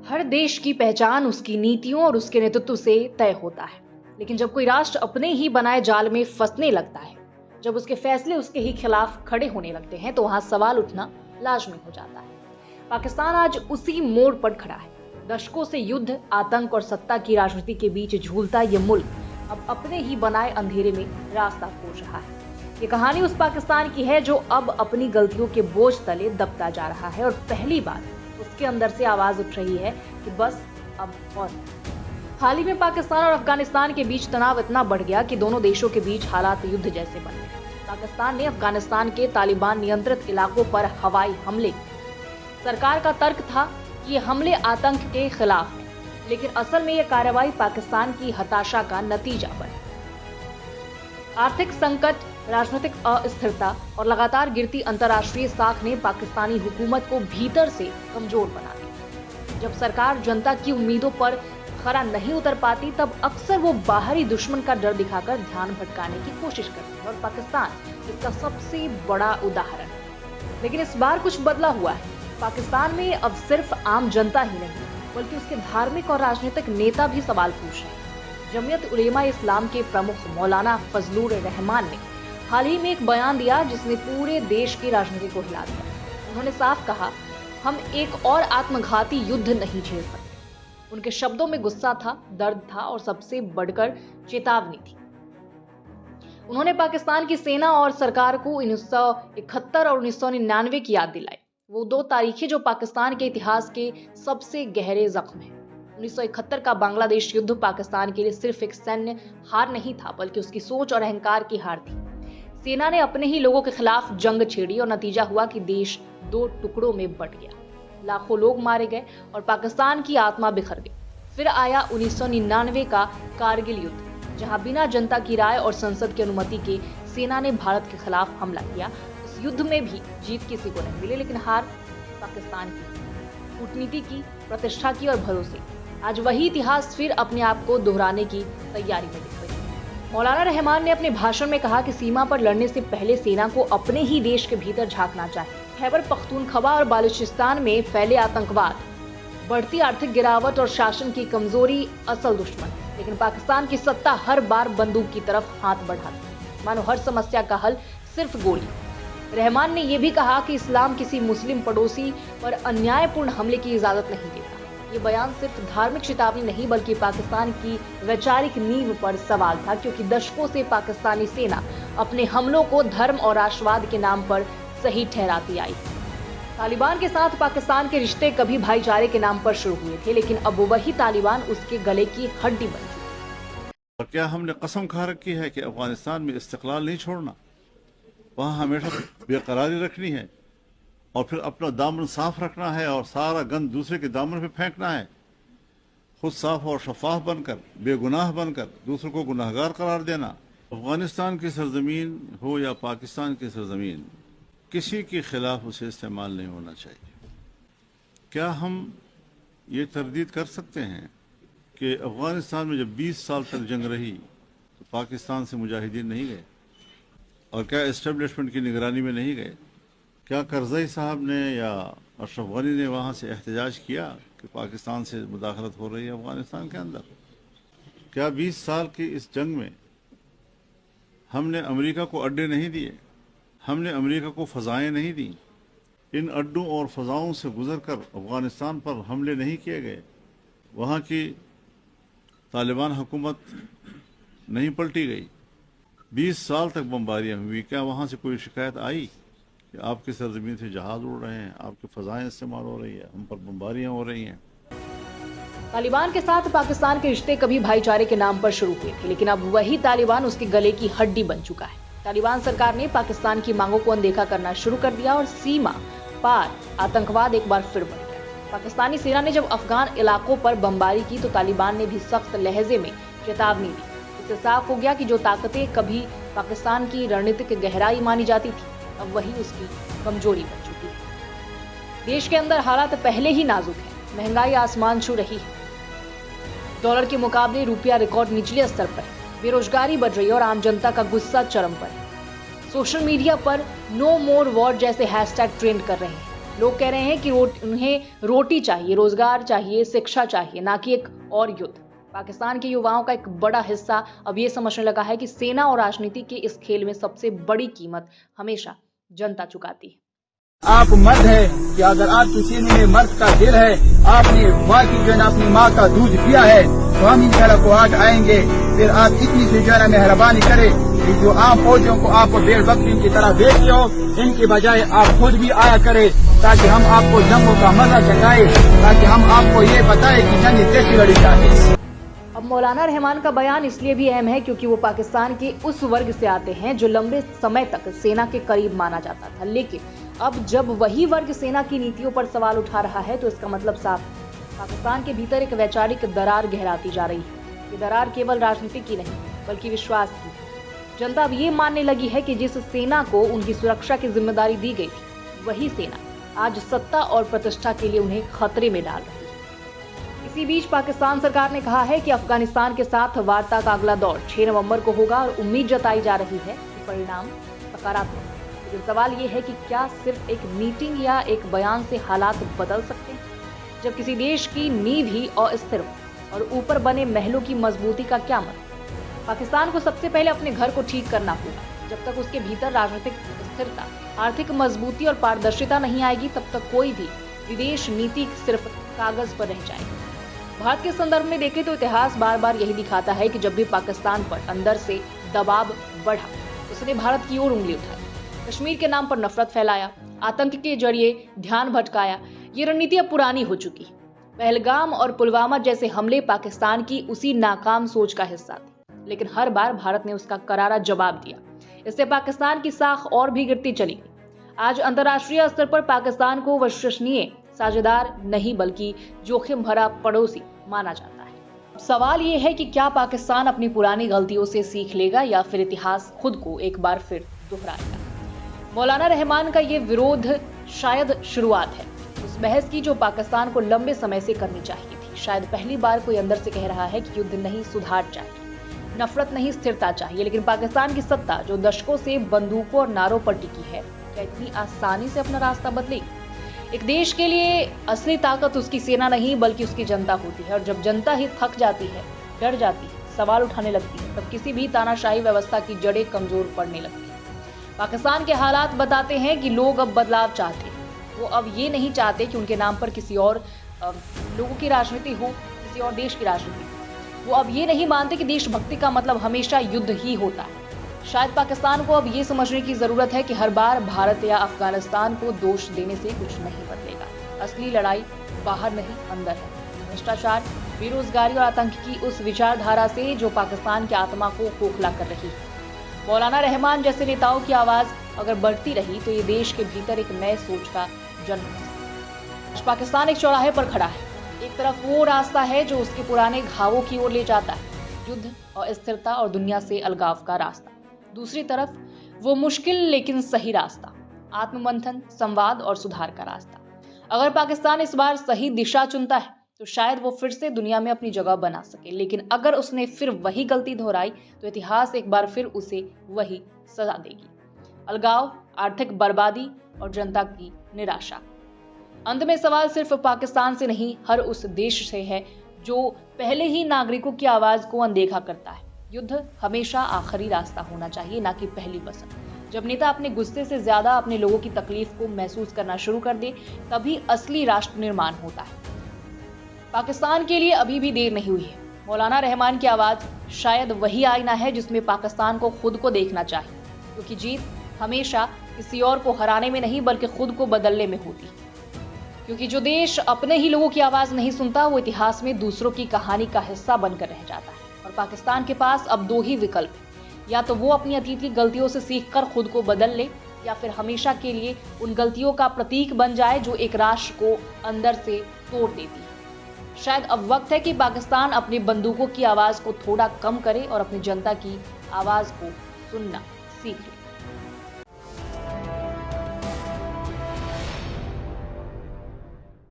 हर देश की पहचान उसकी नीतियों और उसके नेतृत्व से तय होता है। लेकिन जब कोई राष्ट्र अपने ही बनाए जाल में फंसने लगता है, जब उसके फैसले उसके ही खिलाफ खड़े होने लगते हैं, तो वहां सवाल उठना लाजमी हो जाता है। पाकिस्तान आज उसी मोड़ पर खड़ा है। दशकों से युद्ध, आतंक और सत्ता की राजनीति के बीच झूलता ये मुल्क अब अपने ही बनाए अंधेरे में रास्ता खोज रहा है। ये कहानी उस पाकिस्तान की है जो अब अपनी गलतियों के बोझ तले दबता जा रहा है और पहली बार उसके अंदर से आवाज उठ रही है कि बस अब और नहीं। हाल ही में पाकिस्तान और अफगानिस्तान के बीच तनाव इतना बढ़ गया कि दोनों देशों के बीच हालात युद्ध जैसे बन गए। पाकिस्तान ने अफगानिस्तान के तालिबान नियंत्रित इलाकों पर हवाई हमले किए। सरकार का तर्क था कि ये हमले आतंक के खिलाफ हैं, लेकिन असल में यह कार्रवाई पाकिस्तान की हताशा का नतीजा बनी। आर्थिक संकट, राजनीतिक अस्थिरता और लगातार गिरती अंतर्राष्ट्रीय साख ने पाकिस्तानी हुकूमत को भीतर से कमजोर बना दिया। जब सरकार जनता की उम्मीदों पर खरा नहीं उतर पाती, तब अक्सर वो बाहरी दुश्मन का डर दिखाकर ध्यान भटकाने की कोशिश करती है और पाकिस्तान इसका सबसे बड़ा उदाहरण है। लेकिन इस बार कुछ बदला हुआ है। पाकिस्तान में अब सिर्फ आम जनता ही नहीं, बल्कि उसके धार्मिक और राजनीतिक नेता भी सवाल पूछ रहे हैं। जमीयत उलेमा इस्लाम के प्रमुख मौलाना फजलुर रहमान ने हाल ही में एक बयान दिया जिसने पूरे देश की राजनीति को हिला दिया। उन्होंने साफ कहा, हम एक और आत्मघाती युद्ध नहीं झेल सकते। उनके शब्दों में गुस्सा था, दर्द था और सबसे बढ़कर चेतावनी थी। उन्होंने पाकिस्तान की सेना और सरकार को 1971 और 1999 की याद दिलाई। वो दो तारीखें जो पाकिस्तान के इतिहास के सबसे गहरे जख्म हैं। 1971 का बांग्लादेश युद्ध पाकिस्तान के लिए सिर्फ एक सैन्य हार नहीं था, बल्कि उसकी सोच और अहंकार की हार थी। सेना ने अपने ही लोगों के खिलाफ जंग छेड़ी और नतीजा हुआ कि देश दो टुकड़ों में बंट गया। लाखों लोग मारे गए और पाकिस्तान की आत्मा बिखर गई। फिर आया 1999 का कारगिल युद्ध, जहां बिना जनता की राय और संसद की अनुमति के सेना ने भारत के खिलाफ हमला किया। उस युद्ध में भी जीत किसी को नहीं मिली, लेकिन हार पाकिस्तान की, कूटनीति की, प्रतिष्ठा की और भरोसे। आज वही इतिहास फिर अपने आप को दोहराने की तैयारी में दिख रही है। मौलाना रहमान ने अपने भाषण में कहा कि सीमा पर लड़ने से पहले सेना को अपने ही देश के भीतर झांकना चाहिए। खैबर पख्तूनख्वा और बालूचिस्तान में फैले आतंकवाद, बढ़ती आर्थिक गिरावट और शासन की कमजोरी असल दुश्मन है, लेकिन पाकिस्तान की सत्ता हर बार बंदूक की तरफ हाथ बढ़ाती है, मानो हर समस्या का हल सिर्फ गोली। रहमान ने यह भी कहा कि इस्लाम किसी मुस्लिम पड़ोसी पर अन्यायपूर्ण हमले की इजाजत नहीं देता। ये बयान सिर्फ धार्मिक चेतावनी नहीं, बल्कि पाकिस्तान की वैचारिक नींव पर सवाल था, क्योंकि दशकों से पाकिस्तानी सेना अपने हमलों को धर्म और राष्ट्रवाद के नाम पर सही ठहराती आई। तालिबान के साथ पाकिस्तान के रिश्ते कभी भाईचारे के नाम पर शुरू हुए थे, लेकिन अब वही तालिबान उसके गले की हड्डी बन चुकी। और क्या हमने कसम खा रखी है कि अफगानिस्तान में इस्तिकलाल नहीं छोड़ना, वहाँ हमेशा बेकरारी रखनी है और फिर अपना दामन साफ रखना है और सारा गंद दूसरे के दामन पे फेंकना है। खुद साफ और शफाफ बनकर, बेगुनाह बनकर दूसरों को गुनाहगार करार देना। अफगानिस्तान की सरजमीन हो या पाकिस्तान की सरजमीन, किसी के खिलाफ उसे इस्तेमाल नहीं होना चाहिए। क्या हम ये तरदीद कर सकते हैं कि अफगानिस्तान में जब 20 साल तक जंग रही तो पाकिस्तान से मुजाहिदीन नहीं गए? और क्या एस्टेब्लिशमेंट की निगरानी में नहीं गए? क्या करज़ई साहब ने या अशरफ गनी ने वहाँ से एहतजाज किया कि पाकिस्तान से मुदाखलत हो रही है अफगानिस्तान के अंदर? क्या 20 साल की इस जंग में हमने अमेरिका को अड्डे नहीं दिए? हमने अमेरिका को फ़ज़ाएँ नहीं दी? इन अड्डों और फ़ज़ाओं से गुज़र कर अफगानिस्तान पर हमले नहीं किए गए? वहाँ की तालिबान हुकूमत नहीं पलटी गई? 20 साल तक बमबारियाँ हुई। क्या वहाँ से कोई शिकायत आई कि आपकी सरजमीन से जहाज उड़ रहे हैं, आपकी फ़ज़ाएँ इस्तेमाल हो रही है, हम पर बमबारियाँ हो रही हैं? तालिबान के साथ पाकिस्तान के रिश्ते कभी भाईचारे के नाम पर शुरू हुए थे, लेकिन अब वही तालिबान उसके गले की हड्डी बन चुका है। तालिबान सरकार ने पाकिस्तान की मांगों को अनदेखा करना शुरू कर दिया और सीमा पार आतंकवाद एक बार फिर बढ़ गया। पाकिस्तानी सेना ने जब अफगान इलाकों पर बमबारी की तो तालिबान ने भी सख्त लहजे में चेतावनी दी। इससे साफ हो गया कि जो ताकतें कभी पाकिस्तान की रणनीतिक गहराई मानी जाती थी, अब वही उसकी कमजोरी बन चुकी है। देश के अंदर हालात पहले ही नाजुक हैं। महंगाई आसमान छू रही है, डॉलर के मुकाबले रुपया रिकॉर्ड निचले स्तर पर है, बेरोजगारी बढ़ रही है और आम जनता का गुस्सा चरम पर है। सोशल मीडिया पर नो मोर वॉर जैसे हैशटैग ट्रेंड कर रहे हैं। लोग कह रहे हैं कि उन्हें रोटी चाहिए, रोजगार चाहिए, शिक्षा चाहिए, ना कि एक और युद्ध। पाकिस्तान के युवाओं का एक बड़ा हिस्सा अब ये समझने लगा है कि सेना और राजनीति के इस खेल में सबसे बड़ी कीमत हमेशा जनता चुकाती है। आप मर्द है कि अगर आपके सीने में मर्द का दिल है, आपने माँ की जो है अपनी माँ का दूध पिया है, तो हम इंशाल्लाह को आज आएंगे। फिर आप इतनी से जो है मेहरबानी करें कि जो आम फौजियों को आप भेड़ बकरी की तरह बेचते हो, इनके बजाय आप खुद भी आया करें, ताकि हम आपको जंगों का मजा चखाए, ताकि हम आपको ये बताए कि जंग कैसी लड़ी जाती है। अब मौलाना रहमान का बयान इसलिए भी अहम है क्योंकि वो पाकिस्तान के उस वर्ग से आते हैं जो लंबे समय तक सेना के करीब माना जाता था, लेकिन अब जब वही वर्ग सेना की नीतियों पर सवाल उठा रहा है तो इसका मतलब साफ है। पाकिस्तान के भीतर एक वैचारिक दरार गहराती जा रही है। ये दरार केवल राजनीति की नहीं बल्कि विश्वास की है। जनता अब ये मानने लगी है कि जिस सेना को उनकी सुरक्षा की जिम्मेदारी दी गई थी, वही सेना आज सत्ता और प्रतिष्ठा के लिए उन्हें खतरे में डाल रही है। इसी बीच पाकिस्तान सरकार ने कहा है कि अफगानिस्तान के साथ वार्ता का अगला दौर 6 नवंबर को होगा और उम्मीद जताई जा रही है कि परिणाम सकारात्मक। लेकिन सवाल ये है कि क्या सिर्फ एक मीटिंग या एक बयान से हालात बदल सकते हैं? जब किसी देश की नींव ही अस्थिर हो और ऊपर बने महलों की मजबूती का क्या मतलब? पाकिस्तान को सबसे पहले अपने घर को ठीक करना होगा। जब तक उसके भीतर राजनीतिक स्थिरता, आर्थिक मजबूती और पारदर्शिता नहीं आएगी, तब तक कोई भी विदेश नीति सिर्फ कागज पर रह जाएगी। भारत के संदर्भ में देखें तो इतिहास बार बार यही दिखाता है कि जब भी पाकिस्तान पर अंदर से दबाव बढ़ा, उसने भारत की ओर उंगली उठाई, कश्मीर के नाम पर नफरत फैलाया, आतंक के जरिए ध्यान भटकाया। ये रणनीति अब पुरानी हो चुकी है। पहलगाम और पुलवामा जैसे हमले पाकिस्तान की उसी नाकाम सोच का हिस्सा थे, लेकिन हर बार भारत ने उसका करारा जवाब दिया। इससे पाकिस्तान की साख और भी गिरती चली गई। आज अंतर्राष्ट्रीय स्तर पर पाकिस्तान को विश्वसनीय साझेदार नहीं बल्कि जोखिम भरा पड़ोसी माना जाता है। सवाल ये है कि क्या पाकिस्तान अपनी पुरानी गलतियों से सीख लेगा या फिर इतिहास खुद को एक बार फिर दोहराएगा? मौलाना रहमान का ये विरोध शायद शुरुआत है उस बहस की जो पाकिस्तान को लंबे समय से करनी चाहिए थी। शायद पहली बार कोई अंदर से कह रहा है कि युद्ध नहीं, सुधार चाहिए, नफरत नहीं, स्थिरता चाहिए। लेकिन पाकिस्तान की सत्ता जो दशकों से बंदूकों और नारों पर टिकी है, क्या इतनी आसानी से अपना रास्ता बदलेगी? एक देश के लिए असली ताकत उसकी सेना नहीं बल्कि उसकी जनता होती है, और जब जनता ही थक जाती है, डर जाती है, सवाल उठाने लगती है, तब किसी भी तानाशाही व्यवस्था की जड़ें कमजोर पड़ने लगती है। पाकिस्तान के हालात बताते हैं कि लोग अब बदलाव चाहते हैं। वो अब ये नहीं चाहते कि उनके नाम पर किसी और लोगों की राजनीति हो, किसी और देश की राजनीति। वो अब ये नहीं मानते कि देशभक्ति का मतलब हमेशा युद्ध ही होता है। शायद पाकिस्तान को अब ये समझने की जरूरत है कि हर बार भारत या अफगानिस्तान को दोष देने से कुछ नहीं बदलेगा। असली लड़ाई बाहर नहीं, अंदर है। भ्रष्टाचार, बेरोजगारी और आतंक की उस विचारधारा से जो पाकिस्तान की आत्मा को खोखला कर रही है। मौलाना रहमान जैसे नेताओं की आवाज अगर बढ़ती रही तो ये देश के भीतर एक नए सोच का जन्म हो सकता है। पाकिस्तान एक चौराहे पर खड़ा है। एक तरफ वो रास्ता है जो उसके पुराने घावों की ओर ले जाता है, युद्ध और अस्थिरता और दुनिया से अलगाव का रास्ता। दूसरी तरफ वो मुश्किल लेकिन सही रास्ता, आत्ममंथन, संवाद और सुधार का रास्ता। अगर पाकिस्तान इस बार सही दिशा चुनता है तो शायद वो फिर से दुनिया में अपनी जगह बना सके, लेकिन अगर उसने फिर वही गलती दोहराई तो इतिहास एक बार फिर उसे वही सजा देगी। अलगाव, आर्थिक बर्बादी और जनता की निराशा। अंत में सवाल सिर्फ पाकिस्तान से नहीं, हर उस देश से है जो पहले ही नागरिकों की आवाज को अनदेखा करता है। युद्ध हमेशा आखिरी रास्ता होना चाहिए, ना कि पहली पसंद। जब नेता अपने गुस्से से ज्यादा अपने लोगों की तकलीफ को महसूस करना शुरू कर दे, तभी असली राष्ट्र निर्माण होता है। पाकिस्तान के लिए अभी भी देर नहीं हुई है। मौलाना रहमान की आवाज शायद वही आईना है जिसमें पाकिस्तान को खुद को देखना चाहिए, क्योंकि जीत हमेशा किसी और को हराने में नहीं बल्कि खुद को बदलने में होती है। क्योंकि जो देश अपने ही लोगों की आवाज नहीं सुनता, वो इतिहास में दूसरों की कहानी का हिस्सा बनकर रह जाता है। और पाकिस्तान के पास अब दो ही विकल्प हैं, या तो वो अपनी अतीत की गलतियों से सीखकर खुद को बदल ले, या फिर हमेशा के लिए उन गलतियों का प्रतीक बन जाए जो एक राष्ट्र को अंदर से तोड़ देती है। शायद अब वक्त है कि पाकिस्तान अपनी बंदूकों की आवाज को थोड़ा कम करे और अपनी जनता की आवाज को सुनना सीख ले।